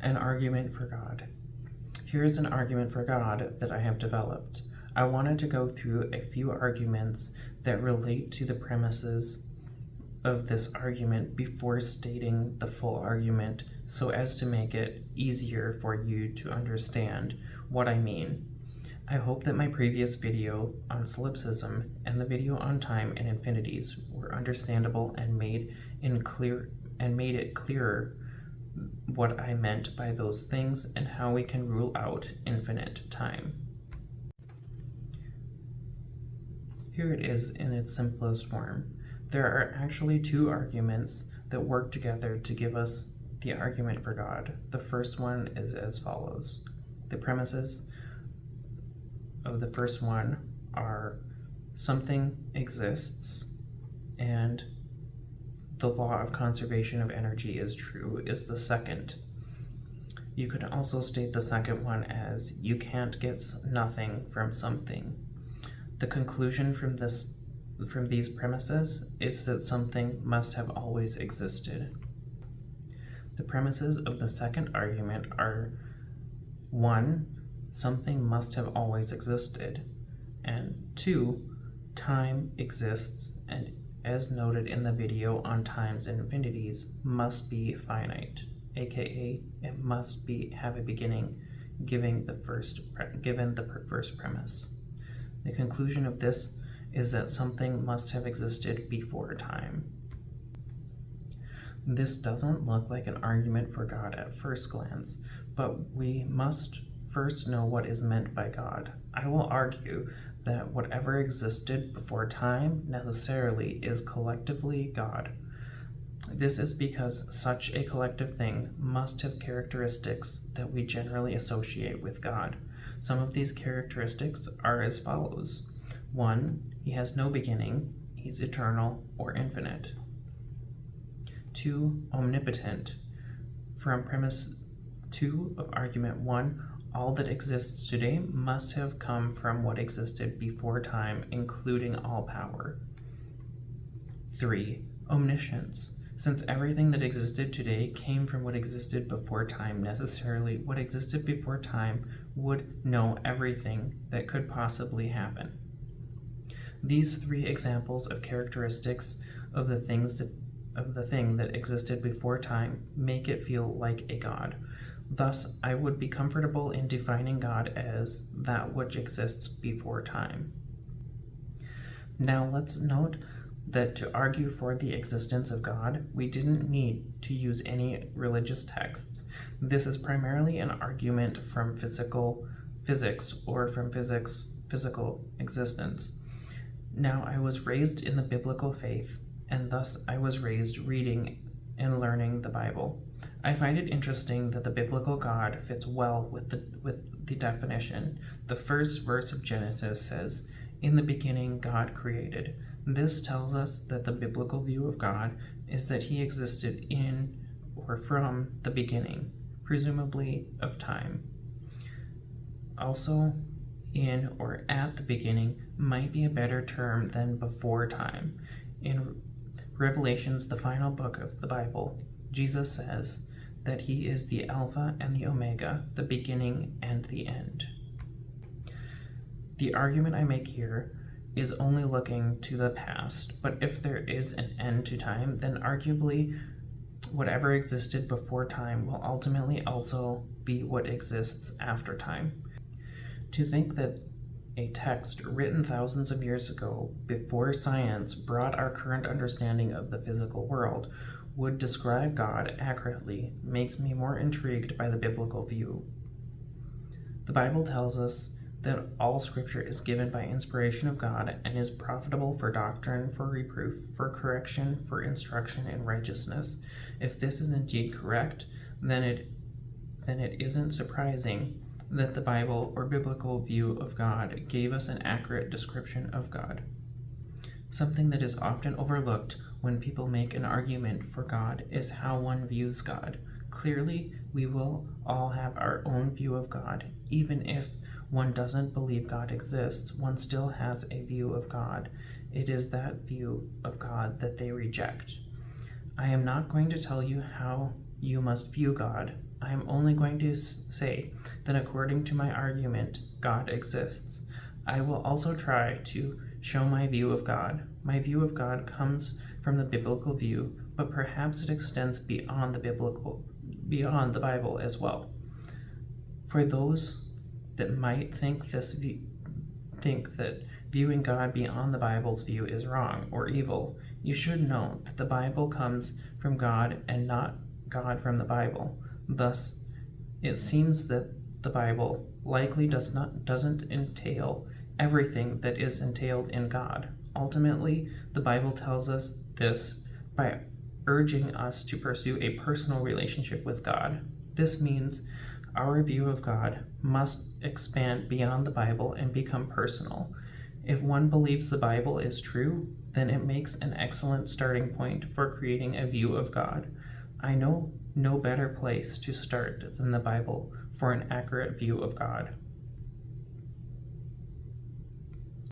An argument for God. Here's an argument for God that I have developed. I wanted to go through a few arguments that relate to the premises of this argument before stating the full argument so as to make it easier for you to understand what I mean. I hope that my previous video on solipsism and the video on time and infinities were understandable and made it clearer what I meant by those things and how we can rule out infinite time. Here it is in its simplest form. There are actually two arguments that work together to give us the argument for God. The first one is as follows. The premises of the first one are something exists and the law of conservation of energy is true is the second. You could also state the second one as you can't get nothing from something. The conclusion from these premises is that something must have always existed. The premises of the second argument are 1. Something must have always existed, and 2. Time exists, and as noted in the video on times and infinities, must be finite, aka it must have a beginning, given the first premise. The conclusion of this is that something must have existed before time. This doesn't look like an argument for God at first glance, but we must first know what is meant by God. I will argue that whatever existed before time necessarily is collectively God. This is because such a collective thing must have characteristics that we generally associate with God. Some of these characteristics are as follows. 1. He has no beginning, he's eternal or infinite. 2. Omnipotent. From premise 2 of argument 1, all that exists today must have come from what existed before time, including all power. 3. Omniscience. Since everything that existed today came from what existed before time, necessarily what existed before time would know everything that could possibly happen. These three examples of characteristics of the thing that existed before time make it feel like a God. Thus, I would be comfortable in defining God as that which exists before time. Now let's note that to argue for the existence of God, we didn't need to use any religious texts. This is primarily an argument from physics or from physical existence. Now, I was raised in the biblical faith, and thus I was raised reading and learning the Bible. I find it interesting that the biblical God fits well with the definition. The first verse of Genesis says, "In the beginning God created." This tells us that the biblical view of God is that he existed in or from the beginning, presumably of time. Also, in or at the beginning might be a better term than before time. In Revelations, the final book of the Bible, Jesus says that he is the Alpha and the Omega, the beginning and the end. The argument I make here is only looking to the past, but if there is an end to time, then arguably whatever existed before time will ultimately also be what exists after time. To think that a text written thousands of years ago, before science brought our current understanding of the physical world, would describe God accurately makes me more intrigued by the biblical view. The Bible tells us that all scripture is given by inspiration of God and is profitable for doctrine, for reproof, for correction, for instruction in righteousness. If this is indeed correct, then it isn't surprising that the Bible or biblical view of God gave us an accurate description of God. Something that is often overlooked when people make an argument for God is how one views God. Clearly, we will all have our own view of God. Even if one doesn't believe God exists, one still has a view of God. It is that view of God that they reject. I am not going to tell you how you must view God. I am only going to say that according to my argument, God exists. I will also try to show my view of God. My view of God comes from the biblical view, but perhaps it extends beyond the Bible as well. For those that might think that viewing God beyond the Bible's view is wrong or evil, you should know that the Bible comes from God and not God from the Bible. Thus, it seems that the Bible likely doesn't entail everything that is entailed in God. Ultimately, the Bible tells us this by urging us to pursue a personal relationship with God. This means our view of God must expand beyond the Bible and become personal. If one believes the Bible is true, then it makes an excellent starting point for creating a view of God. I know no better place to start than the Bible for an accurate view of God.